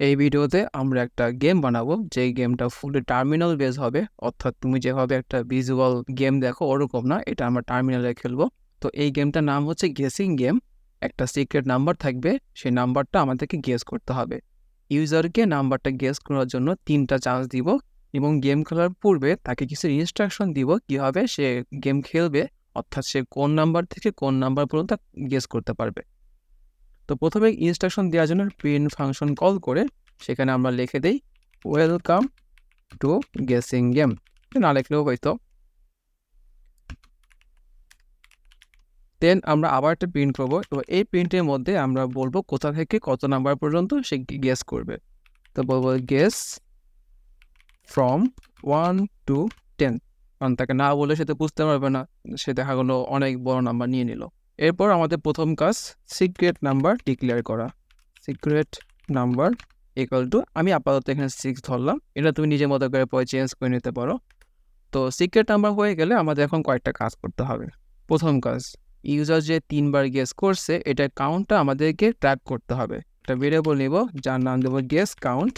এই ভিডিওতে আমরা একটা গেম বানাবো, যেই গেমটা ফুলি টার্মিনাল বেস হবে। অর্থাৎ তুমি যেভাবে একটা ভিজুয়াল গেম দেখো ওরকম না, এটা আমরা টার্মিনালে খেলবো। তো এই গেমটার নাম হচ্ছে গেসিং গেম। একটা সিক্রেট নাম্বার থাকবে, সেই নাম্বারটা আমাদেরকে গেস করতে হবে। ইউজারকে নাম্বারটা গেস করার জন্য 3টা চান্স দিব এবং গেম খেলার পূর্বে তাকে কিছু ইনস্ট্রাকশন দিব কীভাবে সে গেম খেলবে, অর্থাৎ সে কোন নাম্বার থেকে কোন নাম্বার পর্যন্ত গেস করতে পারবে। তো প্রথমে ইনস্ট্রাকশন দেওয়ার জন্য প্রিন্ট ফাংশন কল করে সেখানে আমরা লিখে দিই ওয়েলকাম টু গেসিং গেম, না লিখলেও হয়তো। দেন আমরা আবার একটা প্রিন্ট করবো এবং এই প্রিন্টের মধ্যে আমরা বলবো কোথা থেকে কত নাম্বার পর্যন্ত সে গেস করবে। তো বলবো গেস ফ্রম 1 to 10, কারণ তাকে না বলে সে তো বুঝতে পারবে না, সে দেখা গেলো অনেক বড় নাম্বার নিয়ে নিল। এরপর আমাদের প্রথম কাজ সিক্রেট নাম্বার ডিক্লেয়ার করা। সিক্রেট নাম্বার ইকুয়াল টু, আমি আপাতত এখানে 6 ধরলাম, এটা তুমি নিজের মতো করে পরে চেঞ্জ করে নিতে পারো। তো সিক্রেট নাম্বার হয়ে গেলে আমাদের এখন কয়েকটা কাজ করতে হবে। প্রথম কাজ, ইউজার যে 3বার গেস করছে এটার কাউন্টটা আমাদেরকে ট্র্যাক করতে হবে। একটা ভেরিয়েবল নিব যার নাম দেবো গেস কাউন্ট,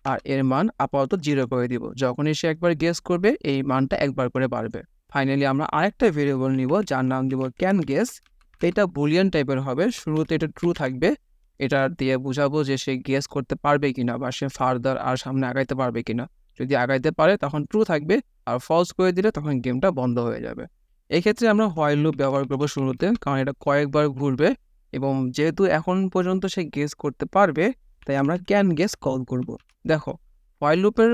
আর এর মান আপাতত 0 করে দিব। যখনই সে একবার গেস করবে এই মানটা একবার করে বাড়বে। ফাইনালি আমরা আরেকটা ভেরিয়েবল নিব যার নাম দেব ক্যান গেস। এটা বুলিয়ান টাইপের হবে, শুরুতে এটা ট্রু থাকবে, এটা দিয়ে বোঝাবো যে সে গেস করতে পারবে কিনা বা সে ফার্দার আর সামনে আগাইতে পারবে কিনা। যদি আগাইতে পারে তখন ট্রু থাকবে, আর ফলস করে দিলে তখন গেমটা বন্ধ হয়ে যাবে। এক্ষেত্রে আমরা হোয়াইল লুপ ব্যবহার করবো শুরুতে, কারণ এটা কয়েকবার ঘুরবে এবং যেহেতু এখন পর্যন্ত সে গেস করতে পারবে তাই আমরা ক্যান গেস কল করব। দেখো, হোয়াইল লুপের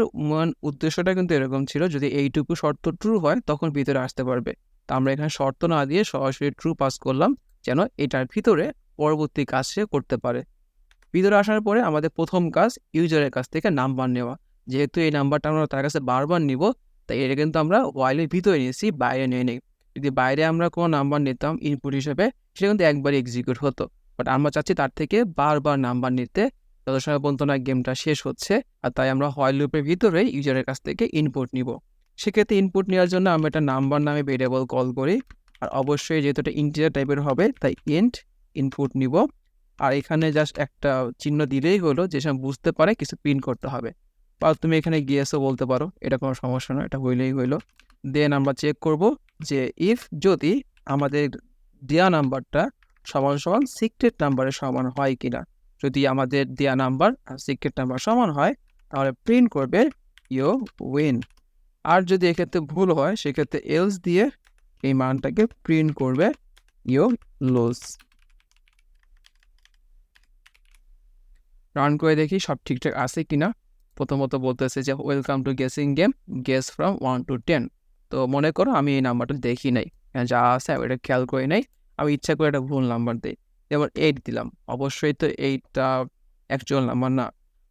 উদ্দেশ্যটা কিন্তু এরকম ছিল, যদি এইটুকু শর্ত ট্রু হয় তখন ভিতরে আসতে পারবে। তা আমরা এখানে শর্ত না দিয়ে সরাসরি ট্রু পাস করলাম, যেন এটার ভিতরে পরবর্তী কাজ সে করতে পারে। ভিতরে আসার পরে আমাদের প্রথম কাজ ইউজারের কাছ থেকে নাম্বার নেওয়া। যেহেতু এই নাম্বারটা আমরা তার কাছে বারবার নিব, তাই এটা কিন্তু আমরা হোয়াইলের ভিতরে নিয়েছি, বাইরে নিয়ে নেই। যদি বাইরে আমরা কোনো নাম্বার নিতাম ইনপুট হিসেবে, সেটা কিন্তু একবারই এক্সিকিউট হতো। বাট আমরা চাচ্ছি তার থেকে বারবার নাম্বার নিতে, যত সময় পর্যন্ত না গেমটা শেষ হচ্ছে। আর তাই আমরা হোয়াইল লুপের ভিতরে ইউজারের কাছ থেকে ইনপুট নিব। সেক্ষেত্রে ইনপুট নেওয়ার জন্য আমরা একটা নাম্বার নামে ভেরিয়েবল কল করি, আর অবশ্যই যেহেতু এটা ইন্টিজার টাইপের হবে তাই ইন্ট ইনপুট নিব। আর এখানে জাস্ট একটা চিহ্ন দিলেই হলো, যে সব বুঝতে পারে কিছু প্রিন্ট করতে হবে। বা তুমি এখানে গিয়েসও বলতে পারো, এটা কোনো সমস্যা নয়, এটা হইলেই হইলো। দেন আমরা চেক করব যে ইফ যদি আমাদের দেয়া নাম্বারটা সমান সমান সিক্রেট নাম্বারের সমান হয় কিনা। যদি আমাদের দেয়া নাম্বার আর সিক্রেট নাম্বার সমান হয় তাহলে প্রিন্ট করবে ইউ উইন। আর যদি এক্ষেত্রে ভুল হয় সেক্ষেত্রে এলস দিয়ে এই মানটাকে প্রিন্ট করবে ইউ লুজ। রান করে দেখি সব ঠিকঠাক আছে কিনা। প্রথমত বলতেছে যে welcome to guessing game, guess from 1 to 10। তো মনে করো আমি এই নাম্বারটা দেখি নাই, যা আছে এটা খেয়াল করে নাই, আমি ইচ্ছা করে একটা ভুল নাম্বার দিই, যেমন 8 দিলাম। অবশ্যই তো 8টা অ্যাকচুয়াল নাম্বার না।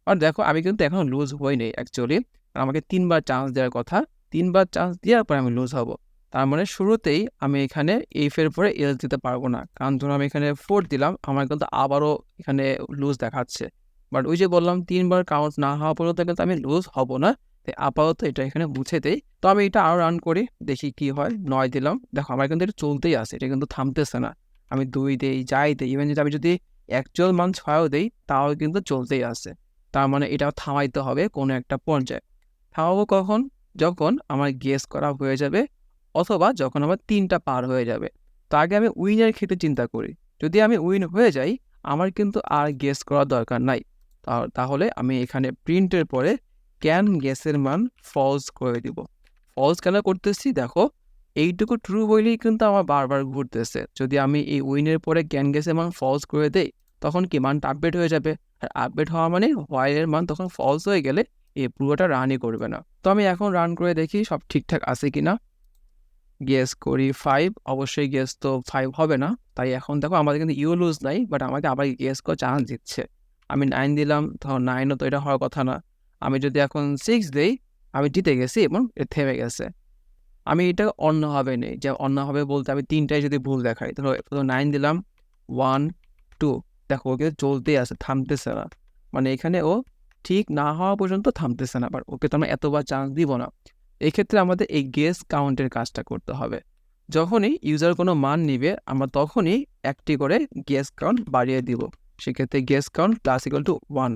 আর দেখো আমি কিন্তু এখন লুজ হই নাই অ্যাকচুয়ালি, আমাকে 3বার চান্স দেওয়ার কথা, 3বার চান্স দেওয়ার পরে আমি লুজ হব। তার মানে শুরুতেই আমি এখানে এফের পরে এলস দিতে পারবো না, কারণ ধরো আমি এখানে 4 দিলাম, আমার কিন্তু আবারও এখানে লুজ দেখাচ্ছে। বাট ওই যে বললাম 3বার কাউন্ট না হওয়া পর্যন্ত কিন্তু আমি লুজ হব না, তাই আপাতত এটা এখানে মুছে দেই। তো আমি এটা আরও রান করি, দেখি কি হয়। 9 দিলাম, দেখো আমার কিন্তু এটা চলতেই আছে, এটা কিন্তু থামতেছে না। আমি 2 দেই, যাই দেই, ইভেন যদি আমি অ্যাকচুয়াল মান 6ও দেই তাও কিন্তু চলতেই আছে। তার মানে এটা থামাইতে হবে কোনো একটা পর্যায়ে। থামাবো কখন? যখন আমার গেস করা হয়ে যাবে অথবা যখন আমার 3টা পার হয়ে যাবে। তো আগে আমি উইনের ক্ষেত্রে চিন্তা করি, যদি আমি উইন হয়ে যাই আমার কিন্তু আর গেস করার দরকার নাই। তাহলে আমি এখানে প্রিন্টের পরে ক্যান গেসের মান ফলস করে দিব। ফলস কেন করতেছি? দেখো, এইটুকু ট্রু হইলেই কিন্তু আমার বারবার ঘুরতেছে। যদি আমি এই উইনের পরে ক্যান গেসের মান ফলস করে দেই তখন কি মানটা আপডেট হয়ে যাবে, আর আপডেট হওয়া মানে হোয়াইলের মান তখন ফলস হয়ে গেলে এই পুরোটা রানই করবে না। তো আমি এখন রান করে দেখি সব ঠিকঠাক আছে কিনা। গেস করি 5, অবশ্যই গেস তো 5 হবে না, তাই এখন দেখো আমাদের কিন্তু ইউ লুজ নাই, বাট আমাকে আবার গেস করার চান্স দিচ্ছে। আমি 9 দিলাম, তখন 9ও তো এটা হওয়ার কথা না। আমি যদি এখন 6 দেই আমি জিতে গেছি এবং এটা থেমে গেছে। আমি এটা অন্যভাবে নেই, যে অন্যভাবে বলতে আমি 3টাই যদি ভুল দেখাই, ধরো 9 দিলাম, 1 2, দেখো ওকে চলতেই আছে, থামতেছে না। মানে এখানে ও ঠিক না হওয়া পর্যন্ত থামতেছে না, বাট ওকে তো আমরা এতবার চান্স দিব না। এই ক্ষেত্রে আমাদের এই গেস কাউন্টের কাজটা করতে হবে। যখনই ইউজার কোনো মান নিবে আমরা তখনই একটি করে গেস কাউন্ট বাড়িয়ে দিব। সেক্ষেত্রে guess count plus equal to 1।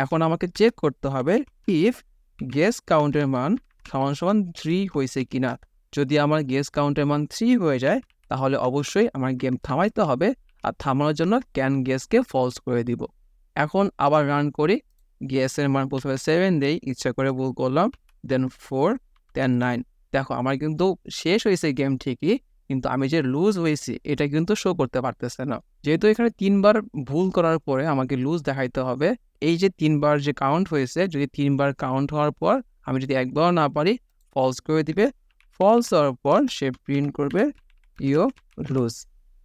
এখন আমাকে চেক করতে হবে ইফ গেস কাউন্টের মান সমান সমান 3 হয়েছে কিনা। যদি আমার গেস কাউন্টের মান 3 হয়ে যায় তাহলে অবশ্যই আমার গেম থামাইতে হবে, আর থামানোর জন্য ক্যান গেসকে ফলস করে দিব। এখন আবার রান করি, গেসের মান প্রথমে 7 দেই, ইচ্ছা করে ভুল করলাম, দেন 4, দেন 9। দেখো আমার কিন্তু শেষ হয়েছে গেম ঠিকই, কিন্তু আমি যে লুজ হয়েছি এটা কিন্তু শো করতে পারতেছে না। যেহেতু এখানে 3বার ভুল করার পরে আমাকে লুজ দেখাইতে হবে, এই যে 3বার যে কাউন্ট হয়েছে, যদি 3বার কাউন্ট হওয়ার পর আমি যদি একবারও না পারি ফলস করে দিবে। ফলস হওয়ার পর সে প্রিন্ট করবে ইউ লুজ।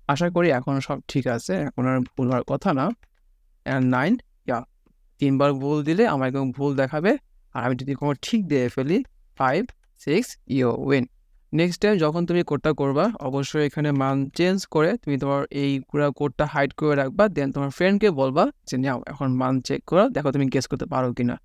আশা করি এখন সব ঠিক আছে, এখন আর ভুল হওয়ার কথা না। অ্যান্ড 9, ইয়া 3বার ভুল দিলে আমার একদম ভুল দেখাবে, আর আমি যদি কোনো ঠিক দিয়ে ফেলি 5, 6, ইউ উইন। নেক্সট টাইম যখন তুমি কোডটা করবা অবশ্যই এখানে মান চেঞ্জ করে তুমি তোমার এই পুরো কোডটা হাইড করে রাখবা, দেন তোমার ফ্রেন্ডকে বলবা যে নাও এখন মান চেক করো, দেখো তুমি গেস করতে পারো কিনা।